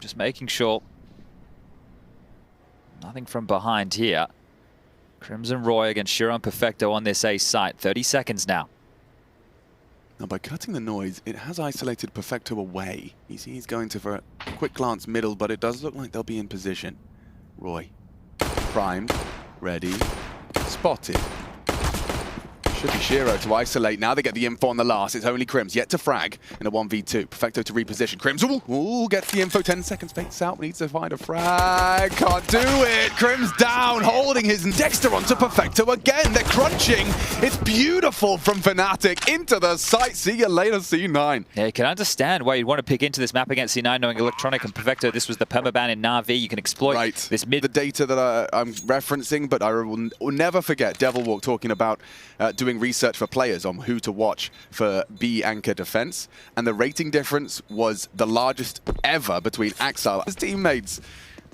Just making sure. Nothing from behind here. Crimson Roy against Shiro and Perfecto on this A site. 30 seconds now. Now, by cutting the noise, it has isolated Perfecto away. You see he's going to for a quick glance middle, but it does look like they'll be in position. Roy, primed, ready, spotted. Should be Shiro to isolate. Now they get the info on the last. It's only Crims yet to frag in a 1v2. Perfecto to reposition. Crims, ooh, gets the info. 10 seconds, fakes out. Needs to find a frag. Can't do it. Crims down, holding his Dexter onto Perfecto again. They're crunching. It's beautiful from Fnatic into the site. See you later, C9. Yeah, you can understand why you'd want to pick into this map against C9, knowing Electronic and Perfecto. This was the permaban in Na'Vi. You can exploit this mid. The data that I'm referencing, but I will never forget Devil Walk talking about doing research for players on who to watch for B anchor defense, and the rating difference was the largest ever between Axel. His teammates,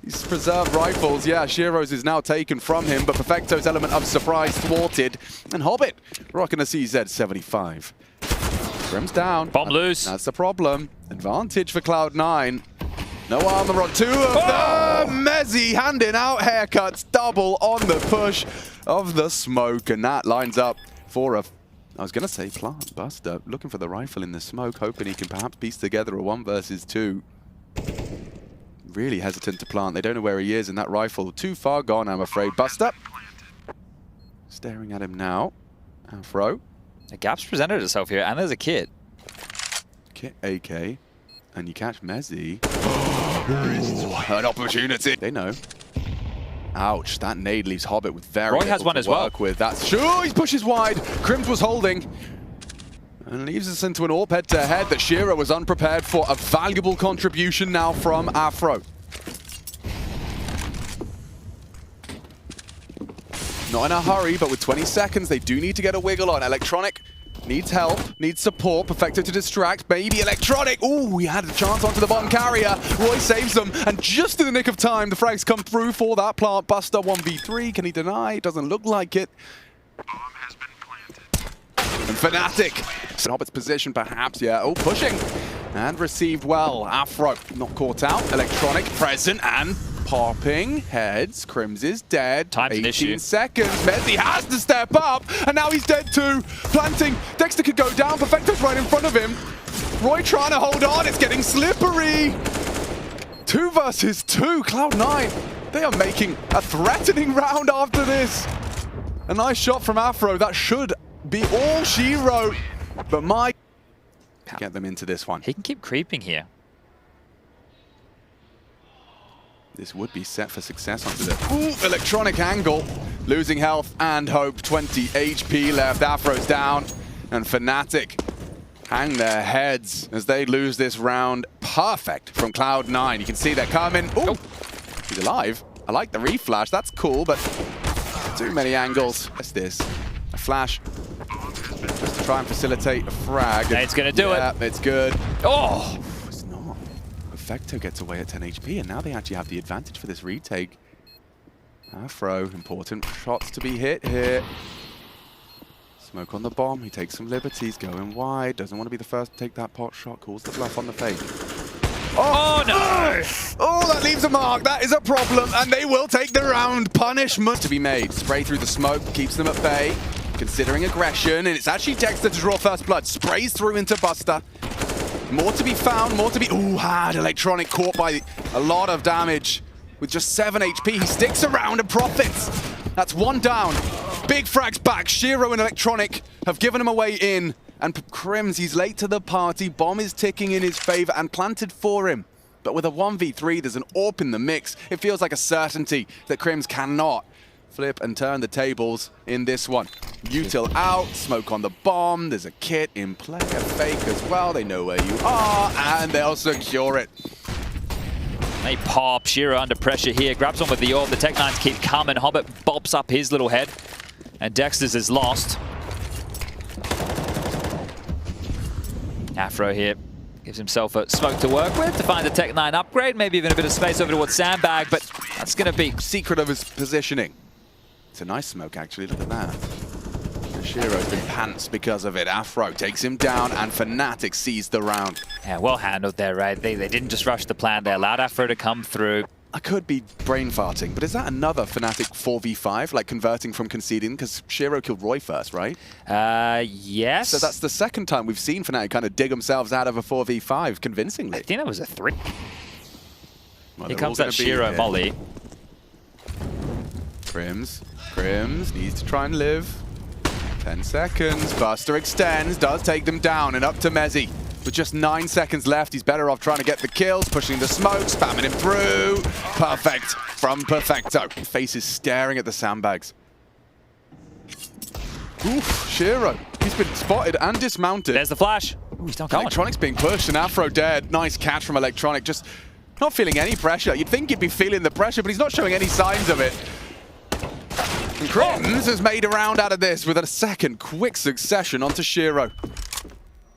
these preserved rifles, yeah, Shiro's is now taken from him, but Perfecto's element of surprise thwarted, and Hobbit rocking a CZ75. Grim's down. Bomb loose. That's the problem. Advantage for Cloud9. No armor on two of them. Mezzy handing out haircuts, double on the push of the smoke, and that lines up for a, I was going to say plant buster, looking for the rifle in the smoke, hoping he can perhaps piece together a 1 versus 2. Really hesitant to plant. They don't know where he is, and that rifle too far gone, I'm afraid. Buster staring at him now. Afro. The gap's presented itself here, and there's a kid. Kit AK, and you catch Mezzy. An opportunity. They know. Ouch, that nade leaves Hobbit with very Roy has one as well. With. That's sure, he pushes wide. Crims was holding. And leaves us into an AWP head-to-head that Shiro was unprepared for. A valuable contribution now from Afro. Not in a hurry, but with 20 seconds, they do need to get a wiggle on. Electronic needs help, needs support. Perfecto to distract. Maybe Electronic. Ooh, he had a chance onto the bottom carrier. Roy saves them, and just in the nick of time, the frags come through for that plant buster. 1v3. Can he deny? It doesn't look like it. Bomb has been planted. And Fnatic. Hobbit's position, perhaps. Yeah. Oh, pushing. And received well. Afro not caught out. Electronic present and popping. Heads. Crims is dead. Time's an issue. 18 seconds. Mezzy has to step up. And now he's dead too. Planting. Dexter could go down. Perfecto's right in front of him. Roy trying to hold on. It's getting slippery. 2 versus 2. Cloud9. They are making a threatening round after this. A nice shot from Afro. That should be all she wrote. But Mike, get them into this one. He can keep creeping here. This would be set for success onto the electronic angle. Losing health and hope. 20 HP left. Afro's down. And Fnatic hang their heads as they lose this round. Perfect from Cloud9. You can see they're coming. Ooh, he's alive. I like the reflash. That's cool, but too many angles. What's this? A flash. Just to try and facilitate a frag. It's going to do it. It's good. Oh! It's not. Perfecto gets away at 10 HP, and now they actually have the advantage for this retake. Afro, important shots to be hit here. Smoke on the bomb. He takes some liberties, going wide. Doesn't want to be the first to take that pot shot. Calls the bluff on the fake. Oh, no! Oh, that leaves a mark. That is a problem, and they will take the round. Punishment to be made. Spray through the smoke, keeps them at bay. Considering aggression, and it's actually Dexter to draw first blood. Sprays through into Buster. More to be found, more to be... Ooh, had Electronic caught by a lot of damage. With just 7 HP, he sticks around and profits. That's 1 down. Big frags back. Shiro and Electronic have given him a way in. And Crims, he's late to the party. Bomb is ticking in his favor and planted for him. But with a 1v3, there's an AWP in the mix. It feels like a certainty that Crims cannot flip and turn the tables in this one. Util out, smoke on the bomb, there's a kit in play, a fake as well, they know where you are, and they'll secure it. They pop, Shiro under pressure here, grabs on with the orb, the Tech9s keep coming, Hobbit bobs up his little head, and Dexter's is lost. Afro here gives himself a smoke to work with to find the Tech9 upgrade, maybe even a bit of space over towards Sandbag, but that's going to be secret of his positioning. It's a nice smoke, actually. Look at that. Shiro's been pants because of it. Afro takes him down, and Fnatic sees the round. Yeah, well handled there, right? They didn't just rush the plan. They allowed Afro to come through. I could be brain farting, but is that another Fnatic 4v5, like converting from conceding? Because Shiro killed Roy first, right? Yes. So that's the second time we've seen Fnatic kind of dig themselves out of a 4v5 convincingly. I think that was a 3. Well, Here comes that Shiro molly. Crims needs to try and live. 10 seconds. Buster extends, does take them down, and up to Mezzy. With just 9 seconds left, he's better off trying to get the kills, pushing the smoke, spamming him through. Perfect from Perfecto. Face is staring at the sandbags. Oof, Shiro. He's been spotted and dismounted. There's the flash. Ooh, he's not going. Electronic's being pushed, and Afro dead. Nice catch from Electronic. Just not feeling any pressure. You'd think he'd be feeling the pressure, but he's not showing any signs of it. And Crims has made a round out of this with a second quick succession onto Shiro.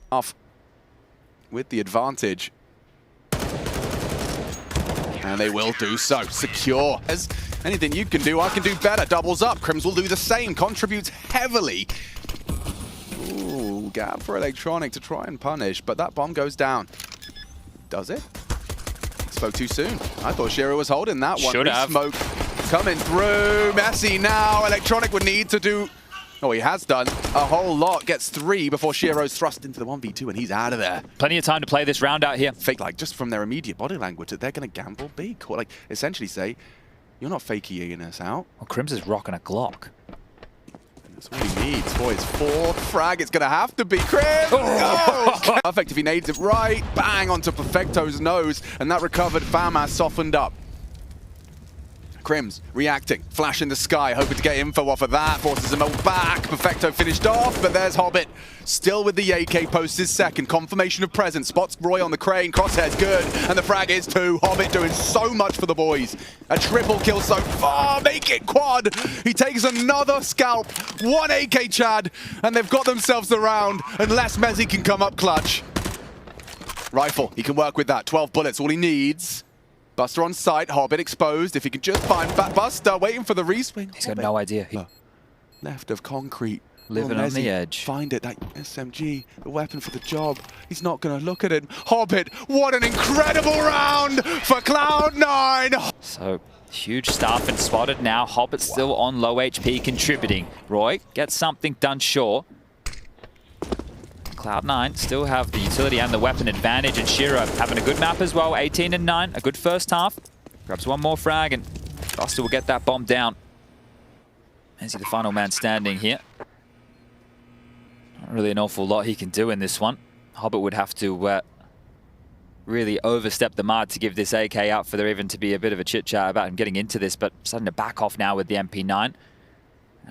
Off with the advantage. And they will do so. Secure. As anything you can do, I can do better. Doubles up. Crims will do the same. Contributes heavily. Ooh, gap for Electronic to try and punish, but that bomb goes down. Does it? Spoke too soon. I thought Shiro was holding that one. Should have. Smoke coming through. Messy now. Electronic would need to do... Oh, he has done a whole lot. Gets 3 before Shiro's thrust into the 1v2, and he's out of there. Plenty of time to play this round out here. Fake, like, just from their immediate body language, that they're going to gamble big. Or, like, essentially say, you're not fakey-ing us out. Well, Crims is rocking a Glock. That's what he needs for his 4th frag. It's going to have to be Crims. Oh! Perfect if he nades it right. Bang onto Perfecto's nose, and that recovered FAMAS softened up. Crims reacting, flash in the sky, hoping to get info off of that, forces him all back. Perfecto finished off, but there's Hobbit. Still with the AK, posts his second. Confirmation of presence, spots Roy on the crane, crosshair's good, and the frag is 2. Hobbit doing so much for the boys. A triple kill so far, make it quad. He takes another scalp, 1 AK Chad, and they've got themselves the round, unless Mezzy can come up clutch. Rifle, he can work with that, 12 bullets, all he needs. Buster on site, Hobbit exposed. If he can just find back Buster, waiting for the reswing. He's got no idea. Left of concrete. Living on the edge. Find it, that SMG, the weapon for the job. He's not going to look at it. Hobbit, what an incredible round for Cloud9. So, huge staff and spotted now. Hobbit still on low HP, contributing. Roy gets something done, sure. Cloud9 still have the utility and the weapon advantage, and Shiro having a good map as well, 18 and 9, a good first half. Grabs one more frag, and Buster will get that bomb down. Is he the final man standing here? Not really an awful lot he can do in this one. Hobbit would have to really overstep the mark to give this AK up for there even to be a bit of a chit-chat about him getting into this, but starting to back off now with the MP9. And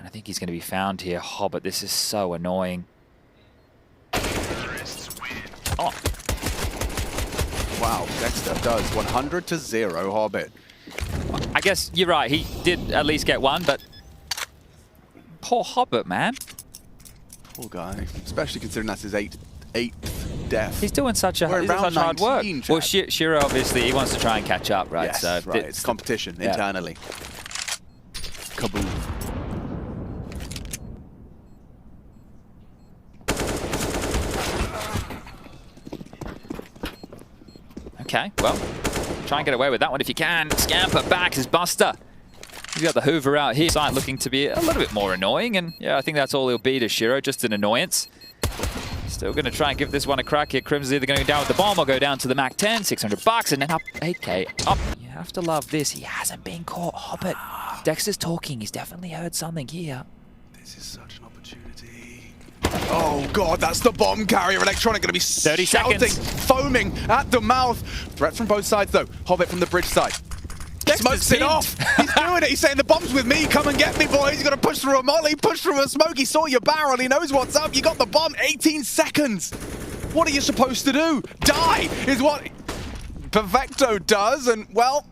I think he's going to be found here. Hobbit, this is so annoying. Oh. Wow, Dexter does 100-0 Hobbit. I guess you're right, he did at least get one, but poor Hobbit, man. Poor guy, especially considering that's his eighth death. He's doing such hard work. Chad. Well, Shiro obviously, he wants to try and catch up, right? Yes, so right. It's competition internally. Kaboom. Okay, well, try and get away with that one if you can. Scamper back is Buster. He's got the Hoover out here. Sight looking to be a little bit more annoying, and yeah, I think that's all he'll be to Shiro, just an annoyance. Still going to try and give this one a crack here. Crims is either going to go down with the bomb or go down to the Mac 10, 600 bucks, and then up 8k. Up. You have to love this. He hasn't been caught. Hobbit. Dexter's talking. He's definitely heard something here. This is such an opportunity. Oh god, that's the bomb carrier. Electronic going to be 30 shouting, seconds. foaming at the mouth. Threat from both sides though. Hobbit from the bridge side. Smokes it off. He's doing it. He's saying the bomb's with me. Come and get me, boys. He's got to push through a molly, push through a smoke. He saw your barrel. He knows what's up. You got the bomb. 18 seconds. What are you supposed to do? Die is what Perfecto does. And, well,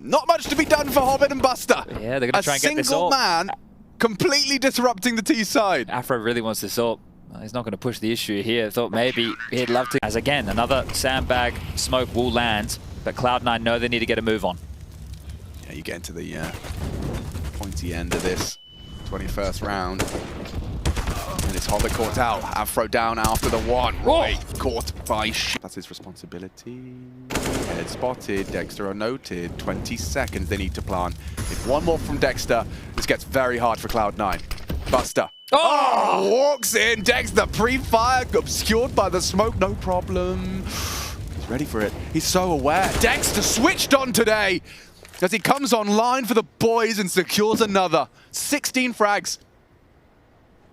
not much to be done for Hobbit and Buster. Yeah, they're going to try and get this all. A single man completely disrupting the T side. Afro really wants this all. He's not going to push the issue here. Thought maybe he'd love to. As again, another sandbag smoke will land. But Cloud9 know they need to get a move on. Yeah, you get into the pointy end of this 21st round. And it's Hobbit caught out. Afro down after the one. Roy caught by That's his responsibility. Head spotted. Dexter are noted. 20 seconds they need to plant. If one more from Dexter, this gets very hard for Cloud9. Buster. Oh! Walks in. Dexter pre-fire. Obscured by the smoke. No problem. He's ready for it. He's so aware. Dexter switched on today as he comes online for the boys and secures another. 16 frags.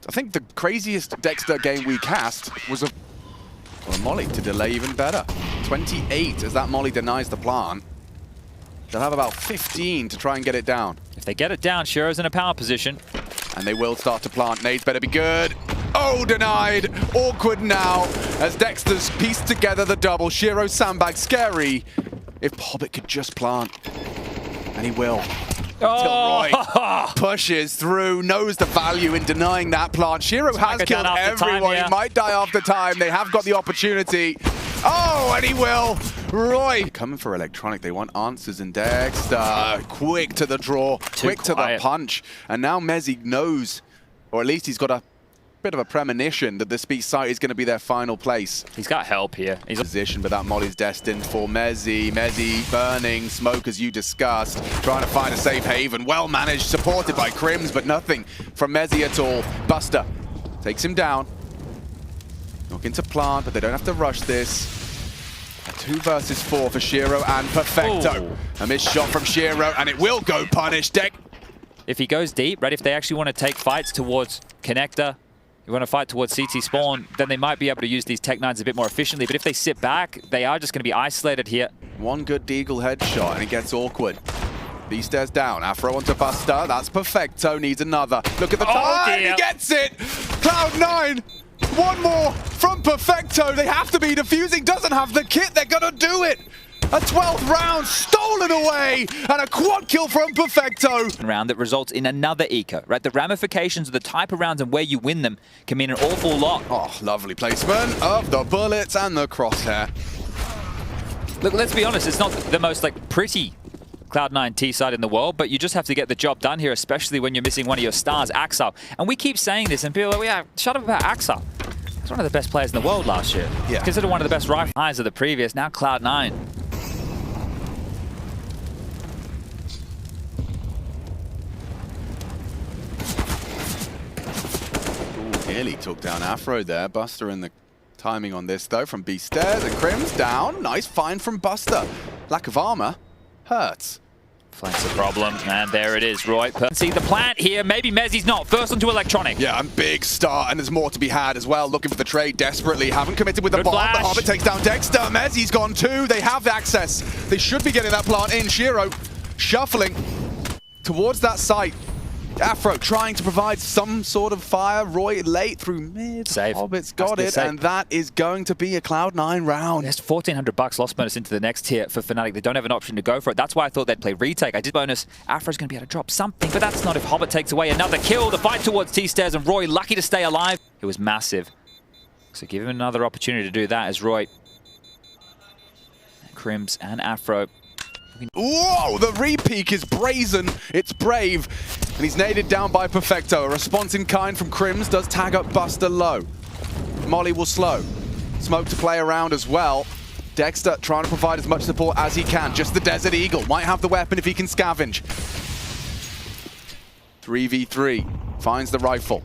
I think the craziest Dexter game we cast was a molly to delay even better. 28 as that molly denies the plant. They'll have about 15 to try and get it down. If they get it down, Shiro's in a power position. And they will start to plant. Nades better be good. Oh, denied. Awkward now as Dexter's pieced together the double. Shiro sandbag, scary. If Hobbit could just plant. And he will. Until Roy pushes through, knows the value in denying that plant. Shiro has killed everyone. He might die after time. They have got the opportunity. Oh, and he will. Roy coming for electronic. They want answers, and Dexter quick to the draw, quick to the punch. And now Mezzy knows, or at least he's got a bit of a premonition that this B site is going to be their final place. He's got help here. He's position, but that molly's destined for Mezzy. Mezzy burning smoke as you discussed, trying to find a safe haven. Well managed, supported by Crims, but nothing from Mezzy at all. Buster takes him down. Looking to plant, but they don't have to rush this. A 2 versus 4 for Shiro and Perfecto. Ooh. A missed shot from Shiro, and it will go punish. If he goes deep, right, if they actually want to take fights towards connector, you want to fight towards CT spawn, then they might be able to use these Tech-9s a bit more efficiently. But if they sit back, they are just going to be isolated here. One good Deagle headshot, and it gets awkward. B stares down. Afro onto Buster. That's Perfecto. Needs another. Look at the time. He gets it. Cloud9. One more from Perfecto. They have to be defusing. Doesn't have the kit. They're going to do it. A 12th round stolen away, and a quad kill from Perfecto. Round that results in another eco, right? The ramifications of the type of rounds and where you win them can mean an awful lot. Oh, lovely placement of the bullets and the crosshair. Look, let's be honest, it's not the most pretty Cloud9 T side in the world, but you just have to get the job done here, especially when you're missing one of your stars, Axel. And we keep saying this, and people are like, yeah, shut up about Axel. He's one of the best players in the world last year. Yeah. Considered one of the best rifle highs of the previous, now Cloud9. Nearly took down Afro there. Buster in the timing on this though from B stairs, and Crims down. Nice find from Buster. Lack of armor hurts. Flank's a problem, and there it is, Roy. See the plant here. Maybe Mezzy's not. First onto electronic. Yeah, and big start, and there's more to be had as well. Looking for the trade desperately. Haven't committed with the bomb. The Hobbit takes down Dexter. Mezzy's gone too. They have access. They should be getting that plant in. Shiro shuffling towards that site. Afro trying to provide some sort of fire. Roy late through mid. Save. Hobbit's got it, and that is going to be a Cloud9 round. There's $1,400 loss bonus into the next tier for Fnatic. They don't have an option to go for it. That's why I thought they'd play retake. I did bonus. Afro's going to be able to drop something, but that's not if Hobbit takes away another kill. The fight towards T-Stairs, and Roy lucky to stay alive. It was massive. So give him another opportunity to do that as Roy, Crims, and Afro. Whoa, the re-peek is brazen. It's brave. And he's naded down by Perfecto. A response in kind from Crims does tag up Buster low. Molly will slow. Smoke to play around as well. Dexter trying to provide as much support as he can. Just the Desert Eagle. Might have the weapon if he can scavenge. 3v3. Finds the rifle.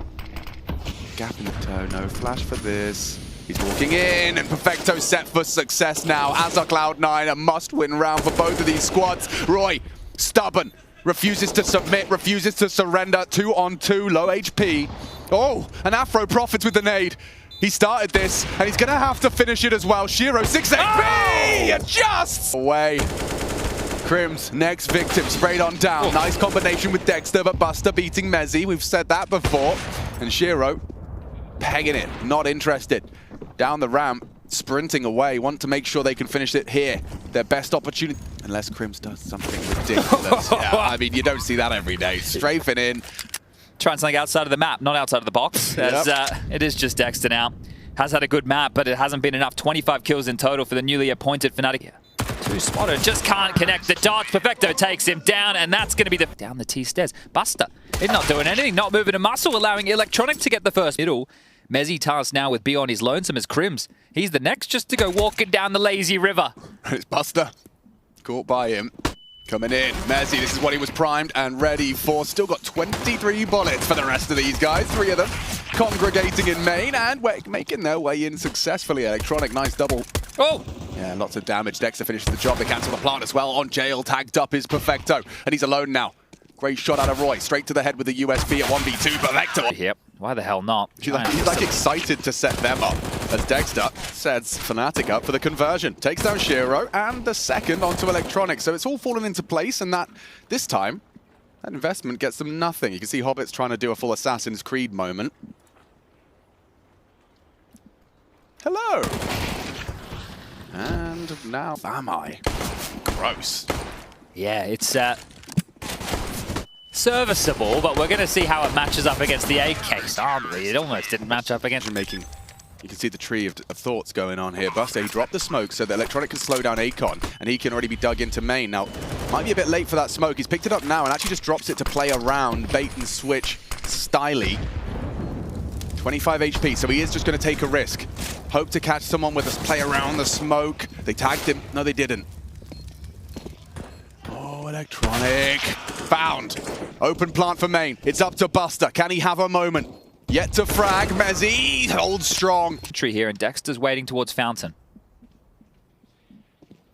Gap in the toe. No flash for this. He's walking in, and Perfecto set for success now. As are Cloud9, a must-win round for both of these squads. Roy, stubborn, refuses to submit, refuses to surrender. 2-on-2, low HP. Oh, and Afro profits with the nade. He started this, and he's going to have to finish it as well. Shiro, 6 HP, adjusts! Away. Crims, next victim, sprayed on down. Nice combination with Dexter, but Buster beating Mezzy. We've said that before. And Shiro, pegging it, not interested. Down the ramp, sprinting away, want to make sure they can finish it here. Their best opportunity, unless Crims does something ridiculous. Yeah, I mean, you don't see that every day. Strafing in. Trying something outside of the map, not outside of the box. As, it is just Dexter now. Has had a good map, but it hasn't been enough. 25 kills in total for the newly appointed Fnatic. Two spotted, just can't connect the dots. Perfecto takes him down, and that's going to be down the T-stairs. Buster He's not doing anything, not moving a muscle, allowing Electronic to get the first middle. Mezzy tasked now with Beyond his lonesome as Crims. He's the next just to go walking down the lazy river. It's Buster. Caught by him. Coming in. Mezzy, this is what he was primed and ready for. Still got 23 bullets for the rest of these guys. 3 of them congregating in main and making their way in successfully. Electronic, nice double. Oh! Yeah, lots of damage. Dexter finishes the job. They cancel the plant as well. On jail, tagged up is Perfecto. And he's alone now. Great shot out of Roy. Straight to the head with the USB at 1v2. Perfecto. Yep. Why the hell not? He's like excited to set them up as Dexter sets Fnatic up for the conversion. Takes down Shiro and the second onto Electronic. So it's all fallen into place, and that this time that investment gets them nothing. You can see Hobbit's trying to do a full Assassin's Creed moment. Hello. And now am I? Gross. Yeah, it's serviceable, but we're going to see how it matches up against the AKs, aren't we? It almost didn't match up against... Making. You can see the tree of thoughts going on here. Buster, he dropped the smoke so that Electronic can slow down Akon, and he can already be dug into main. Now, might be a bit late for that smoke. He's picked it up now and actually just drops it to play around, bait and switch, styly. 25 HP, so he is just going to take a risk. Hope to catch someone with us, play around the smoke. They tagged him. No, they didn't. Oh, Electronic. Found. Open plant for main. It's up to Buster. Can he have a moment? Yet to frag. Mezzy holds strong. Tree here, and Dexter's waiting towards Fountain.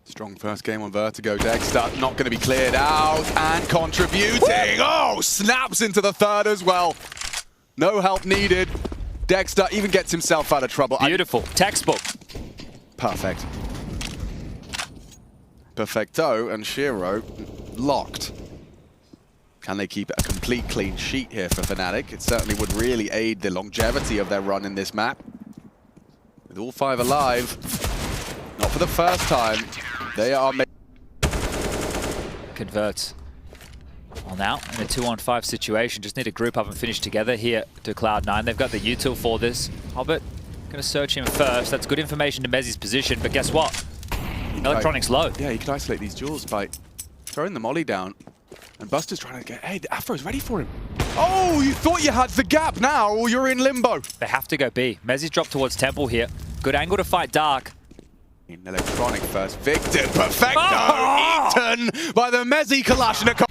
Strong first game on Vertigo. Dexter not going to be cleared out and contributing. Oh, snaps into the third as well. No help needed. Dexter even gets himself out of trouble. Beautiful. Textbook. Perfect. Perfecto and Shiro locked. Can they keep a complete clean sheet here for Fnatic? It certainly would really aid the longevity of their run in this map. With all 5 alive, not for the first time, they are Converts. Well, now in a 2-on-5 situation, just need to group up and finish together here to Cloud9. They've got the util for this. Hobbit going to search him first. That's good information to Mezzy's position, but guess what? Electronic's low. Yeah, you can isolate these duels by throwing the molly down. And Buster's trying to get, hey, the Afro's ready for him. Oh, you thought you had the gap now, or you're in limbo. They have to go B. Mezzy's dropped towards Temple here. Good angle to fight Dark. In Electronic first victim, Perfecto, eaten by the Mezzy Kalashnikov.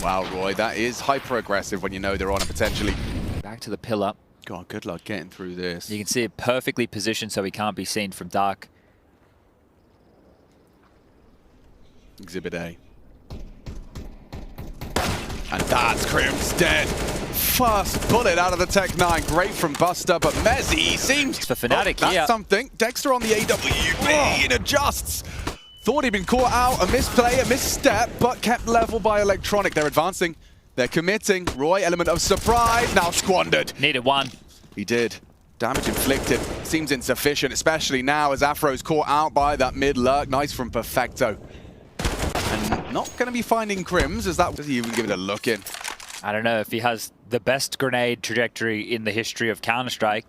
Wow, Roy, that is hyper-aggressive when you know they're on a potentially. Back to the pillar. God, good luck getting through this. You can see it perfectly positioned so he can't be seen from Dark. Exhibit A. And that's Crim's dead. First bullet out of the Tech-9. Great from Buster, but Mezzy seems... For Fnatic, that's yeah. something. Dexter on the AWP and adjusts. Thought he'd been caught out. A misplay, a misstep, but kept level by Electronic. They're advancing. They're committing. Roy, element of surprise, now squandered. Needed one. He did. Damage inflicted. Seems insufficient, especially now as Afro's caught out by that mid-lurk. Nice from Perfecto. And not going to be finding Crims, as that... Does he even give it a look in? I don't know if he has the best grenade trajectory in the history of Counter-Strike.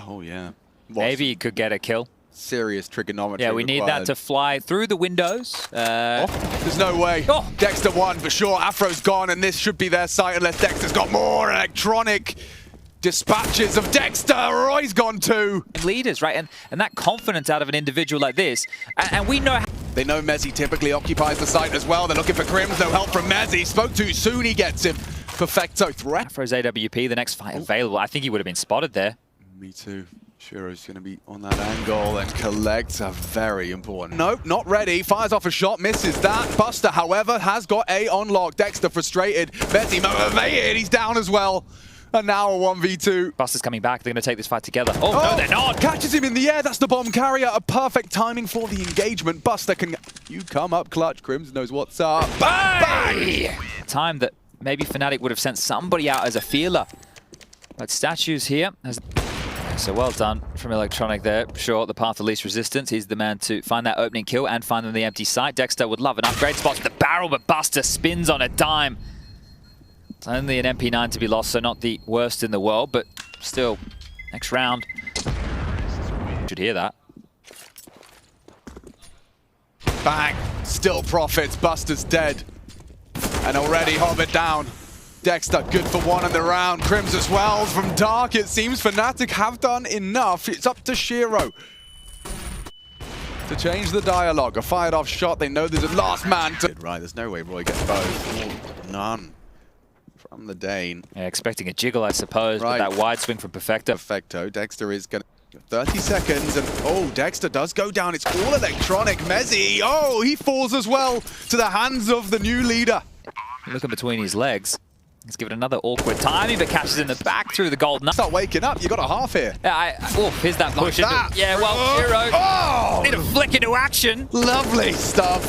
Oh, yeah. Maybe he could get a kill. Serious trigonometry. Yeah, we need that to fly through the windows. There's no way. Oh. Dexter won for sure. Afro's gone, and this should be their sight unless Dexter's got more. Electronic dispatches of Dexter. Roy's gone too. Leaders, right? And that confidence out of an individual like this. And we know... They know Mezzy typically occupies the site as well. They're looking for Crims. No help from Mezzy. Spoke too soon. He gets him. Perfecto threat. Afro's AWP, the next fight available. I think he would have been spotted there. Me too. Shiro's going to be on that angle and collects a very important... Nope, not ready. Fires off a shot, misses that. Buster, however, has got A on lock. Dexter frustrated. Mezzy motivated. He's down as well. And now a 1v2. Buster's coming back. They're going to take this fight together. Oh, no, they're not. Catches him in the air. That's the bomb carrier. A perfect timing for the engagement. Buster can... You come up clutch. Crims knows what's up. Bang! Time that maybe Fnatic would have sent somebody out as a feeler. But Statues here. So well done from Electronic there. Sure, the path of least resistance. He's the man to find that opening kill and find them the empty site. Dexter would love an upgrade spot to the barrel, but Buster spins on a dime. It's only an MP9 to be lost, so not the worst in the world, but still, next round. Should hear that. Bang. Still profits. Buster's dead. And already Hobbit down. Dexter, good for one in the round. Crims as well from Dark. It seems Fnatic have done enough. It's up to Shiro to change the dialogue. A fired off shot. They know there's a last man to... Right, there's no way Roy gets both. None from the Dane. Yeah, expecting a jiggle, I suppose, Right. but that wide swing from Perfecto. Perfecto. Dexter is going to... 30 seconds, and oh, Dexter does go down. It's all electronic. Mezzi, oh, he falls as well to the hands of the new leader. Looking between his legs. Let's give it another awkward timing, but catches in the back through the golden. Start waking up. You got a half here. Yeah, here's that push. Like that. Yeah, well, Shiro. Oh! Need a flick into action. Lovely stuff.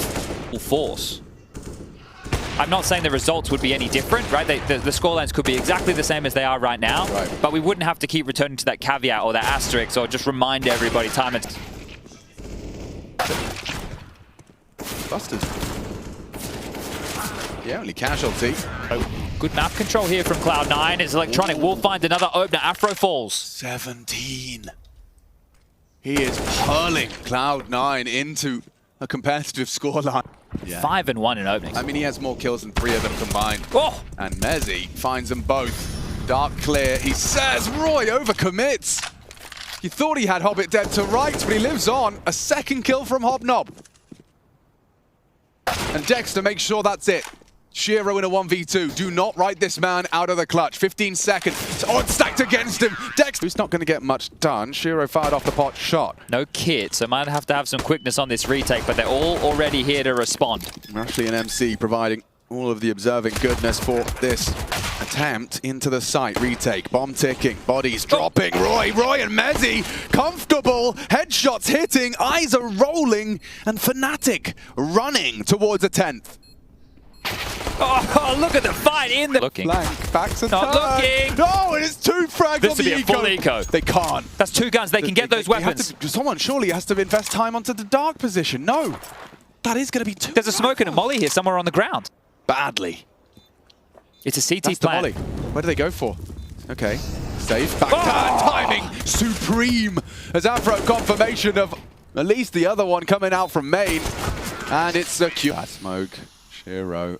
Full force. I'm not saying the results would be any different, right? The scorelines could be exactly the same as they are right now, right. But we wouldn't have to keep returning to that caveat or that asterisk or just remind everybody time and... Busted. Yeah, only casualty. Good map control here from Cloud9 as Electronic will find another opener. Afro falls. 17. He is hurling Cloud9 into a competitive scoreline. Yeah. 5-1 in openings. I mean, he has more kills than 3 of them combined. Oh! And Mezzi finds them both. Dark clear. He says Roy overcommits. He thought he had Hobbit dead to rights, but he lives on. A second kill from Hobnob. And Dexter makes sure that's it. Shiro in a 1v2. Do not write this man out of the clutch. 15 seconds. Oh, it's stacked against him. Dexter's not going to get much done. Shiro fired off the pot shot. No kit, so might have to have some quickness on this retake, but they're all already here to respond. Ashley and MC providing all of the observing goodness for this attempt into the site. Retake, bomb ticking, bodies dropping. Roy and Mezzi comfortable. Headshots hitting, eyes are rolling, and Fnatic running towards a 10th. Oh, look at the fight in the... Looking. Blank, back to Not turn. looking. No, and it's 2 frags This on would the be a eco. full eco. They can't. That's 2 guns. They can get those weapons. Someone surely has to invest time onto the dark position. No, that is going to be 2. There's a smoke and a molly here somewhere on the ground. Badly. It's a CT That's the plan. molly. Where do they go for? Okay, safe. Backhand timing supreme as Afro confirmation of at least the other one coming out from main. And it's a Q. Smoke, Shiro.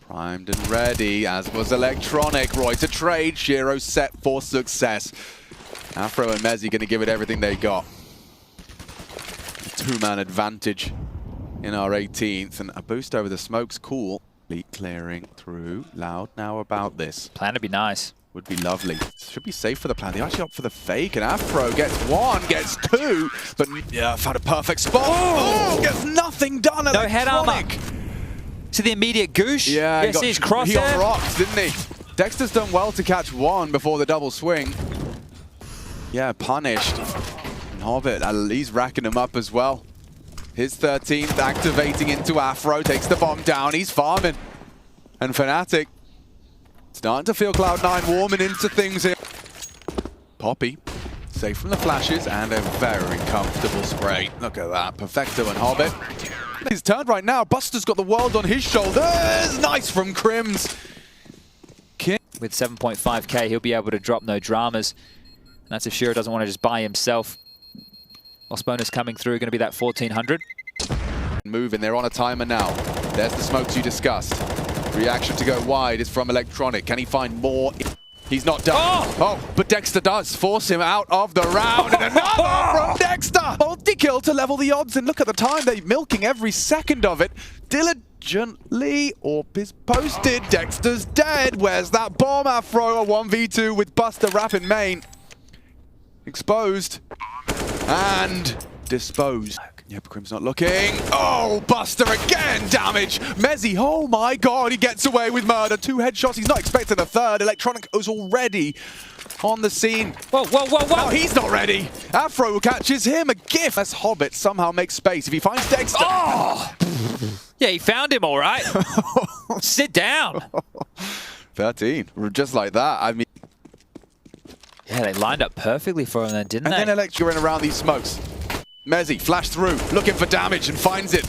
Primed and ready, as was Electronic. Roy to trade. Shiro set for success. Afro and Mezzi going to give it everything they got. A 2-man advantage in our 18th, and a boost over the smoke's cool. Leak clearing through. Loud now about this. Plan to be nice. Would be lovely. Should be safe for the plan. They actually opt for the fake, and Afro gets 1, gets 2, but yeah, found a perfect spot. Oh, gets nothing done. No head armor. To the immediate goosh. Yeah, yes, he's crossed he got rocked, didn't he? Dexter's done well to catch 1 before the double swing. Yeah, punished. And Hobbit, he's racking him up as well. His 13th activating into Afro, takes the bomb down, he's farming. And Fnatic starting to feel Cloud9 warming into things here. Poppy, safe from the flashes, and a very comfortable spray. Look at that, Perfecto and Hobbit. He's turned right now. Buster's got the world on his shoulders. Nice from Crims. With 7.5k, he'll be able to drop no dramas. And that's if Shiro doesn't want to just buy himself. Loss bonus coming through, going to be that 1400. Moving, they're on a timer now. There's the smokes you discussed. Reaction to go wide is from Electronic. Can he find more? He's not done. Oh, but Dexter does force him out of the round. And another from Dexter. Multi-kill to level the odds. And look at the time. They're milking every second of it. Diligently. Orp is posted. Dexter's dead. Where's that bomb? Afro, a 1v2 with Buster wrapping main. Exposed. And disposed. Yep, Crim's not looking. Oh, Buster again, damage. Mezzi, oh my god, he gets away with murder. 2 headshots, he's not expecting a third. Electronic is already on the scene. Whoa, whoa, whoa, whoa. No, he's not ready. Afro catches him, a gift. As Hobbit somehow makes space. If he finds Dexter. Oh! Yeah, he found him all right. Sit down. 13, just like that. I mean. Yeah, they lined up perfectly for him then, didn't they? And then Electra in around these smokes. Mezzi flashed through, looking for damage and finds it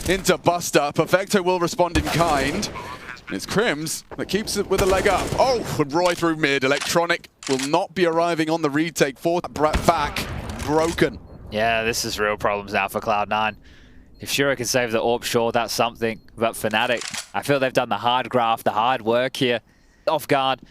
into Buster. Perfecto will respond in kind. And it's Crims that keeps it with a leg up. Oh, and Roy through mid. Electronic will not be arriving on the retake. Back, broken. Yeah, this is real problems now for Cloud9. If Shiro can save the AWP, sure, that's something. But Fnatic, I feel they've done the hard graft, the hard work here. Off guard,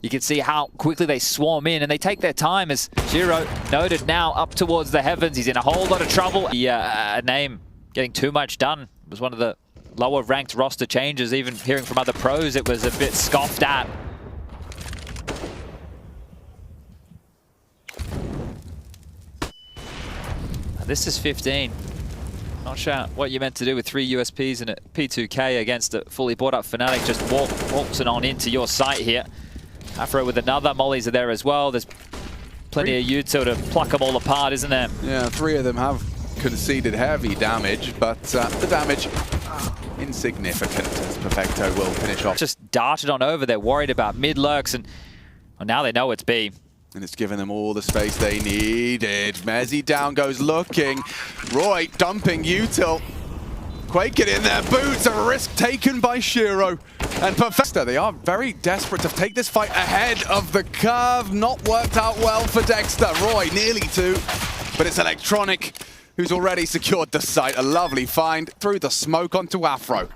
you can see how quickly they swarm in, and they take their time as Shiro noted now up towards the heavens. He's in a whole lot of trouble. A name getting too much done. It was one of the lower ranked roster changes. Even hearing from other pros, it was a bit scoffed at. This is 15. Not sure what you meant to do with 3 USPs and a P2K against a fully bought up Fnatic. Just walks it on into your site here. Afro with another. Mollies are there as well. There's plenty of util to pluck them all apart, isn't there? Yeah, 3 of them have conceded heavy damage, but the damage insignificant as Perfecto will finish off. Just darted on over. They're worried about mid lurks, and well, now they know it's B. And it's given them all the space they needed. Mezzi down goes looking. Roy dumping util. Quake it in their boots. A risk taken by Shiro. And Perfecto, they are very desperate to take this fight ahead of the curve. Not worked out well for Dexter. Roy nearly 2, but it's Electronic who's already secured the site. A lovely find through the smoke onto Afro.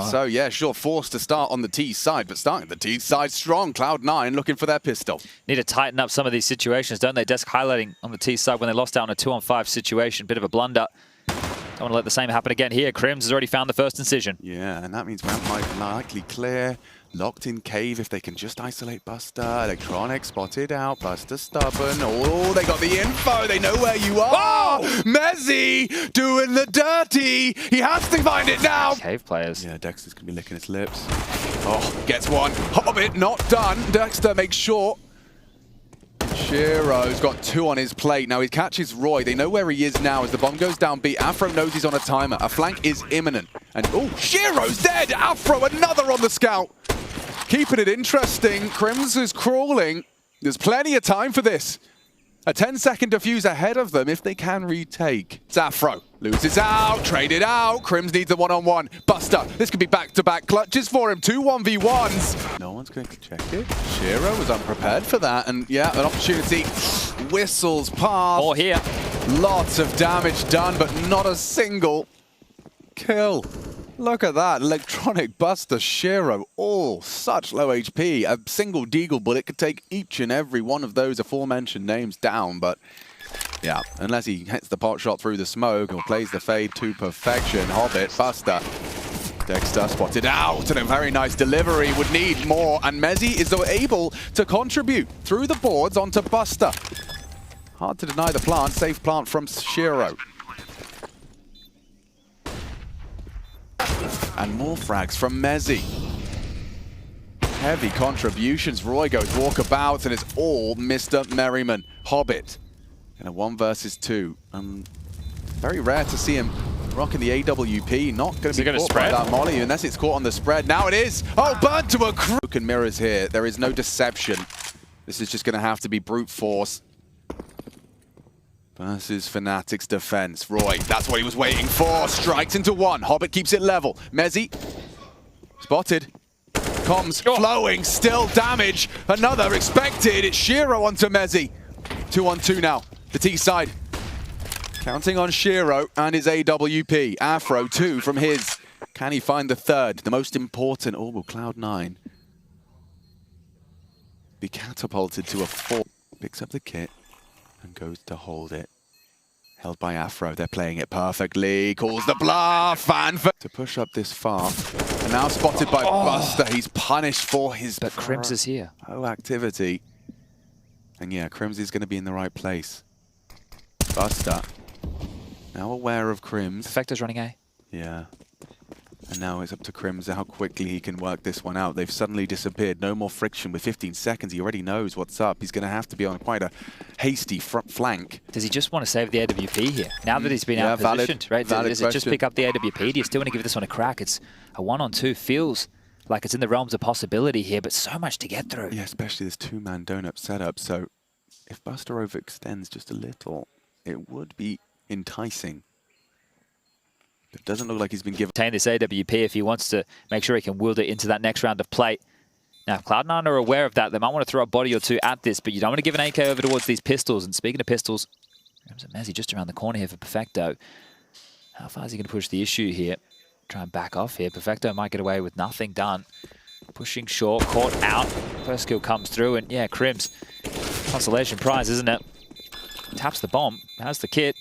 So, yeah, sure, forced to start on the T side, but starting the T side strong. Cloud9 looking for their pistol. Need to tighten up some of these situations, don't they? Desk highlighting on the T side when they lost out on a 2-on-5 situation. Bit of a blunder. Don't want to let the same happen again here. Crims has already found the first incision. Yeah, and that means ramp might likely clear. Locked in cave if they can just isolate Buster. Electronic spotted out. Buster stubborn. Oh, they got the info. They know where you are. Oh! Mezzi doing the dirty. He has to find it now. Cave players. Yeah, Dexter's going to be licking his lips. Oh, gets one. Hobbit not done. Dexter makes sure. Shiro's got 2 on his plate. Now he catches Roy. They know where he is now as the bomb goes down B. Afro knows he's on a timer. A flank is imminent. And oh, Shiro's dead. Afro, another on the scout. Keeping it interesting. Crims is crawling. There's plenty of time for this. A 10-second defuse ahead of them if they can retake. It's Afro. Loses out. Traded out. Crims needs a one-on-one. Buster. This could be back-to-back clutches for him. 2 1v1s. No one's going to check it. Shiro was unprepared for that. And yeah, an opportunity. Whistles past. Or here. Lots of damage done, but not a single kill. Look at that. Electronic, Buster, Shiro, all such low HP. A single deagle bullet could take each and every one of those aforementioned names down, but yeah, unless he hits the pot shot through the smoke or plays the fade to perfection. Hobbit, Buster, Dexter spotted out, and a very nice delivery. Would need more, and Mezzi is able to contribute through the boards onto Buster. Hard to deny the plant. Safe plant from Shiro. And more frags from Mezzi. Heavy contributions. Roy goes walkabout, and it's all Mr. Merriman. Hobbit in a 1 versus 2. Very rare to see him rocking the AWP. Not going to be caught by that molly unless it's caught on the spread. Now it is. Oh, burnt to a crew. Broken mirrors here. There is no deception. This is just going to have to be brute force. Versus Fnatic's defense. Roy, that's what he was waiting for. Strikes into 1. Hobbit keeps it level. Mezzi, spotted. Comms flowing, still damage. Another expected. It's Shiro onto Mezzi. 2-on-2 now. The T side. Counting on Shiro and his AWP. Afro 2 from his. Can he find the third? The most important. Oh, will Cloud9 be catapulted to a 4? Picks up the kit and goes to hold it. Held by Afro. They're playing it perfectly. Calls the bluff. And to push up this far. And now spotted by Buster. He's punished for his... But Crims is here. Activity. And yeah, Crims is going to be in the right place. Buster. Now aware of Crims. Perfecto's running A. Yeah. And now it's up to Crims how quickly he can work this one out. They've suddenly disappeared. No more friction. With 15 seconds, he already knows what's up. He's going to have to be on quite a hasty front flank. Does he just want to save the AWP here? Now that he's been out-positioned, right? Does it just pick up the AWP? Do you still want to give this one a crack? It's a 1-on-2. Feels like it's in the realms of possibility here, but so much to get through. Yeah, especially this 2-man donut setup. So if Buster overextends just a little, it would be enticing. It doesn't look like he's been given... Retain this AWP if he wants to make sure he can wield it into that next round of play. Now, if Cloud9 are aware of that, they might want to throw a body or 2 at this, but you don't want to give an AK over towards these pistols. And speaking of pistols, Mezzi just around the corner here for Perfecto. How far is he going to push the issue here? Try and back off here. Perfecto might get away with nothing done. Pushing short, caught out. First kill comes through, and yeah, Crims. Consolation prize, isn't it? Taps the bomb. Has the kit.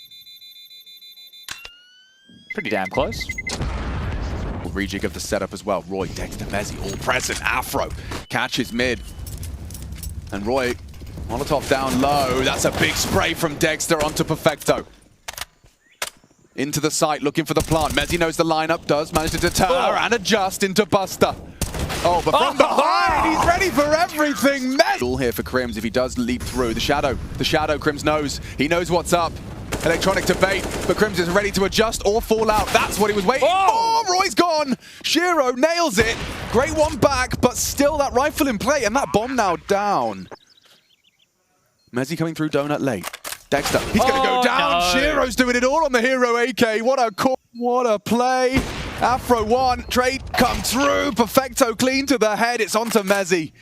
Pretty damn close. Rejig of the setup as well. Roy, Dexter, Mezzi, all present. Afro catches mid. And Roy, Molotov down low. That's a big spray from Dexter onto Perfecto. Into the site, looking for the plant. Mezzi knows the lineup, does manage to deter and adjust into Buster. Oh, but from behind, he's ready for everything. All here for Crims if he does leap through. The shadow, Crims knows. He knows what's up. Electronic to bait, but Crims is ready to adjust or fall out. That's what he was waiting for. Roy's gone. Shiro nails it. Great one back, but still that rifle in play, and that bomb now down. Mezzi coming through donut late. Dexter, he's going to go down. No. Shiro's doing it all on the hero AK. What a call. What a play. Afro one. Trade come through. Perfecto clean to the head. It's onto Mezzi.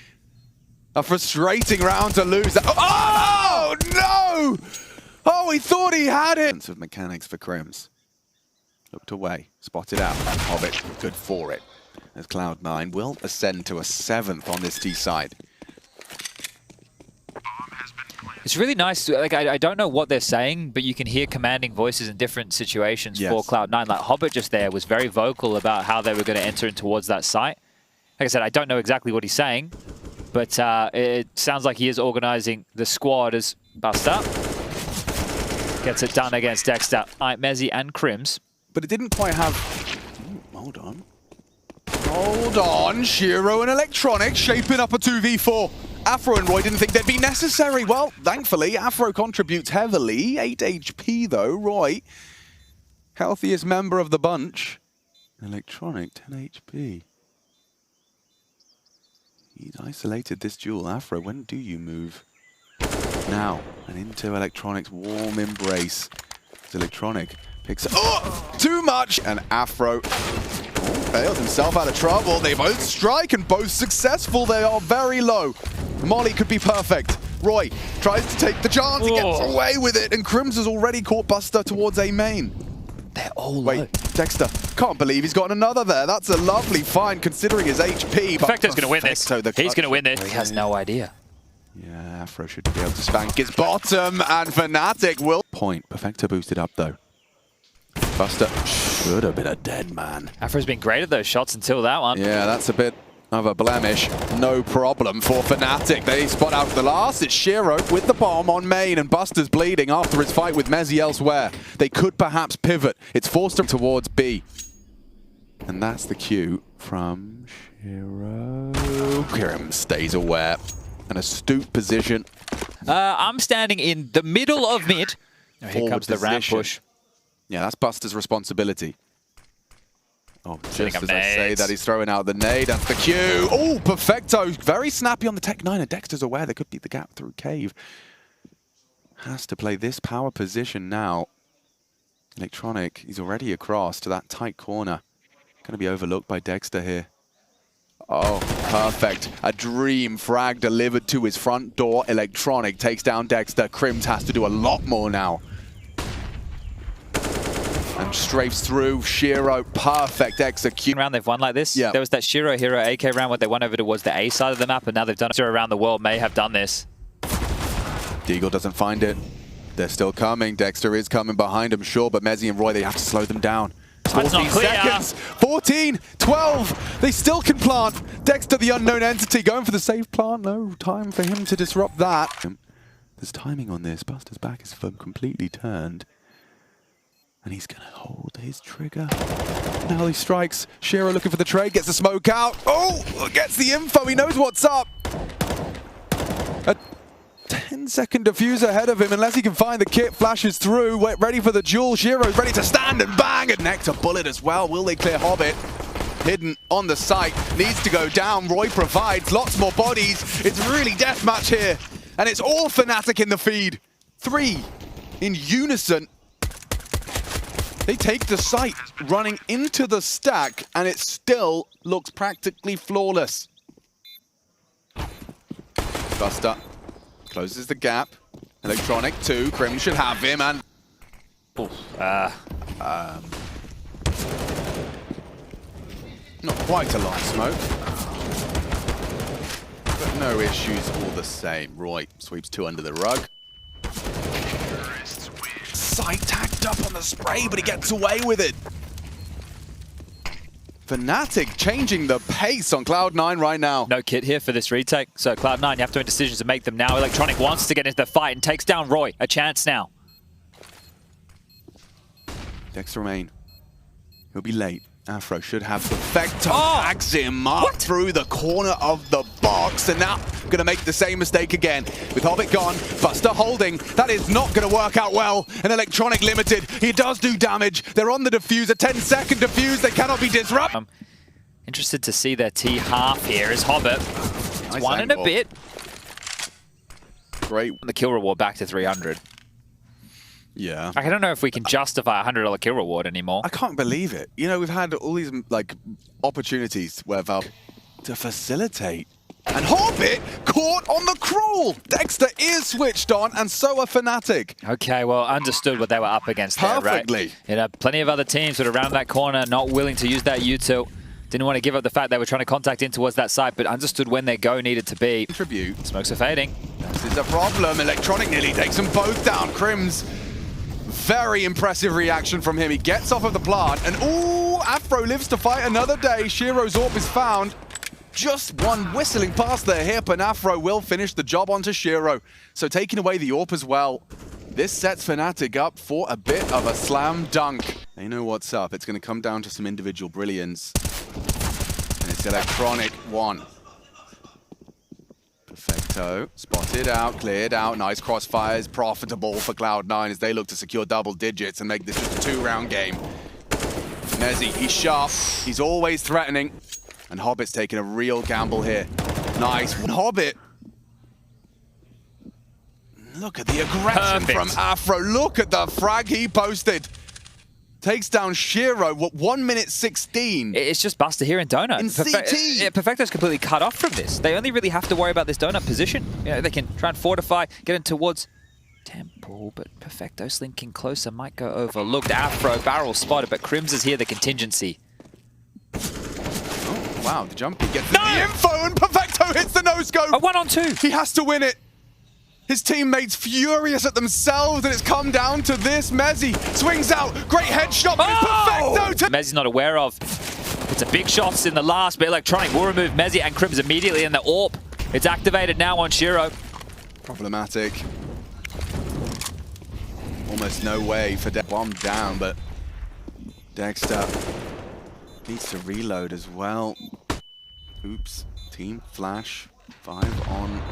A frustrating round to lose. Oh, no! Oh, he thought he had it. Of mechanics for Crims. Looked away. Spotted out. And Hobbit good for it. As Cloud9 will ascend to a 7th on this T side. It's really nice. Like I don't know what they're saying, but you can hear commanding voices in different situations for Cloud9. Like Hobbit just there was very vocal about how they were going to enter in towards that site. Like I said, I don't know exactly what he's saying, but it sounds like he is organizing the squad as Buster gets it done against Dexter, Mezzi, and Crims. But it didn't quite have... Ooh, hold on. Hold on. Shiro and Electronic shaping up a 2v4. Afro and Roy didn't think they'd be necessary. Well, thankfully, Afro contributes heavily. 8 HP, though. Roy, healthiest member of the bunch. Electronic, 10 HP. He's isolated this duel. Afro, when do you move? Now, and into Electronic's warm embrace. As Electronic picks up... Oh! Too much! And Afro bails himself out of trouble. They both strike and both successful. They are very low. Molly could be perfect. Roy tries to take the chance. He gets away with it. And Crims has already caught Buster towards A main. They're all low. Dexter. Can't believe he's gotten another there. That's a lovely find considering his HP. Perfecto's going to win this. He's going to win this. He has no idea. Yeah, Afro should be able to spank his bottom. And Fnatic will... Point. Perfecto boosted up though. Buster should have been a dead man. Afro's been great at those shots until that one. Yeah, that's a bit of a blemish. No problem for Fnatic. They spot out the last. It's Shiro with the bomb on main, and Buster's bleeding after his fight with Mezzi elsewhere. They could perhaps pivot. It's forced him towards B. And that's the cue from Shiro. Kirim stays aware. An astute position. I'm standing in the middle of mid. Oh, here comes the ramp push. Yeah, that's Buster's responsibility. Oh, just as I say that, he's throwing out the nade. That's the cue. Oh, Perfecto. Very snappy on the Tech 9, and Dexter's aware there could be the gap through Cave. Has to play this power position now. Electronic, he's already across to that tight corner. Going to be overlooked by Dexter here. Oh, perfect. A dream frag delivered to his front door. Electronic takes down Dexter. Crims has to do a lot more now. And strafes through. Shiro, perfect execution. Round they've won like this. Yeah. There was that Shiro Hero AK round where they won over towards the A side of the map, and now they've done it around the world. May have done this. Deagle doesn't find it. They're still coming. Dexter is coming behind him, sure, but Mezzi and Roy, they have to slow them down. 14 seconds. 14, 12. They still can plant. Dexter, the unknown entity, going for the safe plant. No time for him to disrupt that. There's timing on this. Buster's back is completely turned. And he's going to hold his trigger. Now he strikes. Shiro looking for the trade, gets the smoke out. Oh, gets the info. He knows what's up. A 10-second diffuser ahead of him. Unless he can find the kit, flashes through. Ready for the duel. Shiro's ready to stand and bang. And Nectar bullet as well. Will they clear Hobbit? Hidden on the site. Needs to go down. Roy provides lots more bodies. It's really deathmatch here. And it's all Fnatic in the feed. 3 in unison. They take the site, running into the stack, and it still looks practically flawless. Buster closes the gap. Electronic 2, Crims should have him, and... Quite a long smoke. But no issues all the same. Roy sweeps 2 under the rug. Sight tagged up on the spray, but he gets away with it. Fnatic changing the pace on Cloud9 right now. No kit here for this retake. So Cloud9, you have to make decisions to make them now. Electronic wants to get into the fight and takes down Roy. A chance now. Dexter remain. He'll be late. Afro should have Perfecto. Tags him up through the corner of the box, and now gonna make the same mistake again. With Hobbit gone, Buster holding. That is not gonna work out well. An Electronic limited. He does do damage. They're on the diffuser. 10-second diffuse. They cannot be disrupted. Interested to see their T half here as Hobbit. It's Nice 1 and a angle. bit. Great. The kill reward back to 300. Yeah. I don't know if we can justify a $100 kill reward anymore. I can't believe it. You know, we've had all these like opportunities where Valve to facilitate. And Hobbit caught on the crawl. Dexter is switched on, and so are Fnatic. Okay, well, understood what they were up against there, right? Perfectly. You know, plenty of other teams that are around that corner, not willing to use that util. Didn't want to give up the fact they were trying to contact in towards that side, but understood when their go needed to be. Tribute. Smokes are fading. This is a problem. Electronic nearly takes them both down. Crims, very impressive reaction from him. He gets off of the plant, and ooh, Afro lives to fight another day. Shiro's AWP is found. Just one whistling past their hip, and Afro will finish the job onto Shiro. So taking away the AWP as well. This sets Fnatic up for a bit of a slam dunk. They know what's up. It's going to come down to some individual brilliance. And it's Electronic 1. Perfecto. Spotted out, cleared out. Nice crossfires. Profitable for Cloud9 as they look to secure double digits and make this just a 2-round game. Mezzy, he's sharp. He's always threatening. And Hobbit's taking a real gamble here. Nice. Hobbit. Look at the aggression from Afro. Look at the frag he posted. Takes down Shiro, what, 1 minute 16? It's just Buster here in Donut. In CT! Perfecto's completely cut off from this. They only really have to worry about this Donut position. You know, they can try and fortify, get in towards Temple, but Perfecto slinking closer, might go overlooked. Afro, barrel spotted, but Crims is here, the contingency. Oh, wow, the jump. He gets the info, and Perfecto hits the no-scope! A 1-on-2! He has to win it! His teammates furious at themselves, and it's come down to this. Mezzy swings out, great headshot, but it's Perfecto! Mezzy's not aware of. It's a big shots in the last, but Electronic will remove Mezzy and Crims immediately in the AWP. It's activated now on Shiro. Problematic. Almost no way for one down, but Dexter needs to reload as well. Oops, team flash, 5 on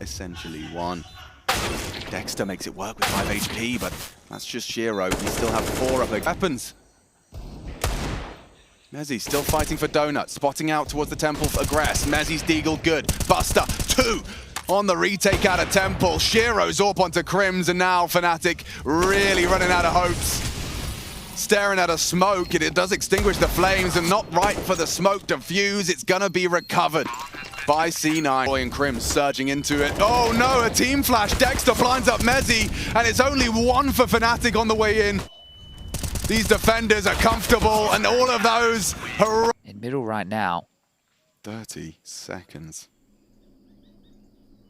essentially 1. Dexter makes it work with 5 HP, but that's just Shiro. We still have 4 up weapons. Mezzy still fighting for Donut, spotting out towards the Temple for Aggress. Mezzy's deagle good. Buster, 2 on the retake out of Temple. Shiro's AWP onto Crims, and now Fnatic really running out of hopes. Staring at a smoke, and it does extinguish the flames, and not right for the smoke to fuse. It's gonna be recovered by C9. Boy and Crims surging into it. Oh no, a team flash. Dexter blinds up Mezzy, and it's only 1 for Fnatic on the way in. These defenders are comfortable, and all of those In middle right now. 30 seconds.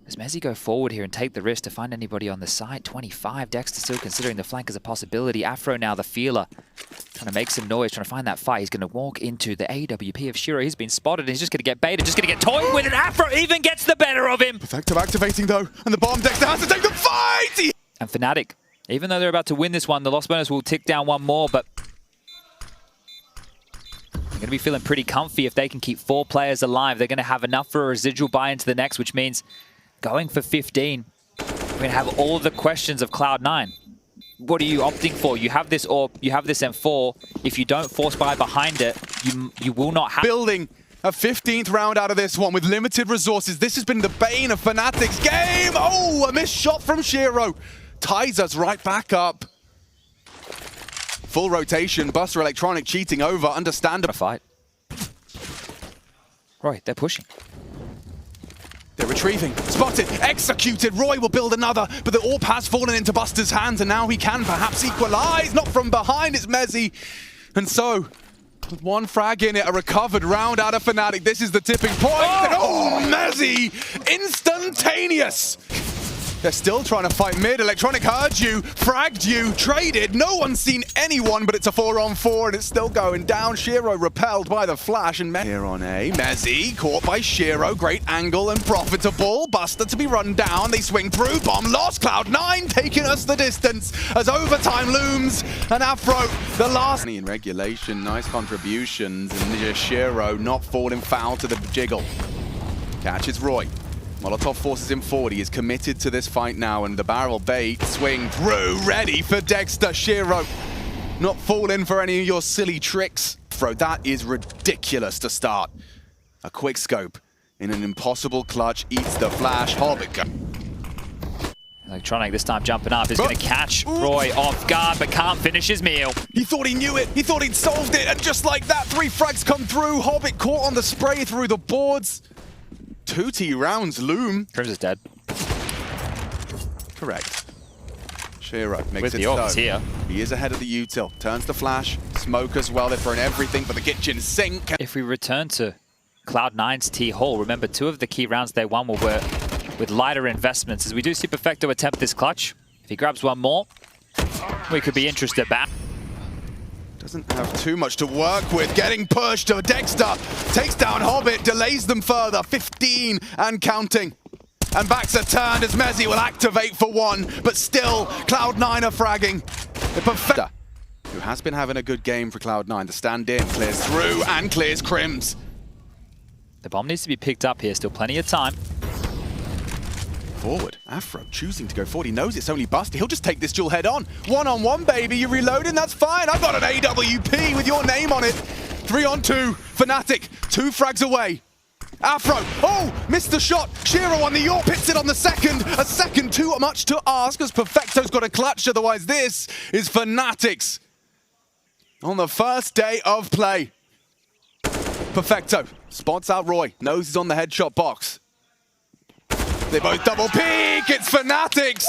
Does Mezzy go forward here and take the risk to find anybody on the side? 25, Dexter still considering the flank as a possibility. Afro now the feeler, trying to make some noise, trying to find that fight. He's going to walk into the AWP of Shiro. He's been spotted and he's just going to get baited, just going to get toyed with it. Afro even gets the better of him. Perfecto activating though, and the bomb. Dexter has to take the fight! And Fnatic, even though they're about to win this one, the loss bonus will tick down 1 more, but they're going to be feeling pretty comfy if they can keep 4 players alive. They're going to have enough for a residual buy into the next, which means going for 15, we're going to have all the questions of Cloud9. What are you opting for? You have this AWP, you have this M4. If you don't force buy behind it, you will not have... Building a 15th round out of this one with limited resources. This has been the bane of Fnatic's game. Oh, a missed shot from Shiro. Ties us right back up. Full rotation. Buster Electronic cheating over. Understandable. Fight. Roy, they're pushing. They're retrieving. Spotted. Executed. Roy will build another, but the AWP has fallen into Buster's hands, and now he can perhaps equalize. Not from behind. It's Mezzy. And so, With one frag in it, a recovered round out of Fnatic. This is the tipping point. Oh, Mezzy! Instantaneous! They're still trying to fight mid. Electronic heard you, fragged you, traded. No one's seen anyone, but it's a 4-on-4, and it's still going down. Shiro repelled by the flash, and here on A. Mezzy caught by Shiro. Great angle and profitable. Buster to be run down. They swing through. Bomb lost. Cloud9 taking us the distance as overtime looms. And Afro, the last in regulation. Nice contributions. And Shiro not falling foul to the jiggle. Catches Roy. Molotov forces him forward. He is committed to this fight now, and the barrel bait swing through, ready for Dexter. Shiro not falling for any of your silly tricks. Throw, that is ridiculous to start. A quick scope in an impossible clutch, eats the flash. Hobbit. Electronic this time jumping up is going to catch Roy off guard, but can't finish his meal. He thought he knew it. He thought he'd solved it, and just like that, 3 frags come through. Hobbit caught on the spray through the boards. 2T rounds loom. Crims is dead. Correct. Shiro makes With it the so. orcs here. He is ahead of the util. Turns the flash. Smoke as well. They're throwing everything for the kitchen sink. If we return to Cloud9's T Hall, remember 2 of the key rounds they won were with lighter investments. As we do see Perfecto attempt this clutch. If he grabs one more, we could be interested back. Doesn't have too much to work with. Getting pushed to Dexter. Takes down Hobbit. Delays them further. 15 and counting. And backs are turned as Mezzy will activate for 1. But still, Cloud9 are fragging. The Perfecto, who has been having a good game for Cloud9. The stand-in clears through and clears Crims. The bomb needs to be picked up here. Still plenty of time. Forward. Afro choosing to go forward. He knows it's only Buster. He'll just take this duel head on. 1-on-1, baby. You're reloading. That's fine. I've got an AWP with your name on it. 3-on-2. Fnatic. 2 frags away. Afro. Oh, missed the shot. Shiro on the York. Hits it on the second. A second too much to ask as Perfecto's got a clutch. Otherwise, this is Fnatic's on the first day of play. Perfecto spots out Roy. Knows he's on the headshot box. They both double peek. It's Fnatic's.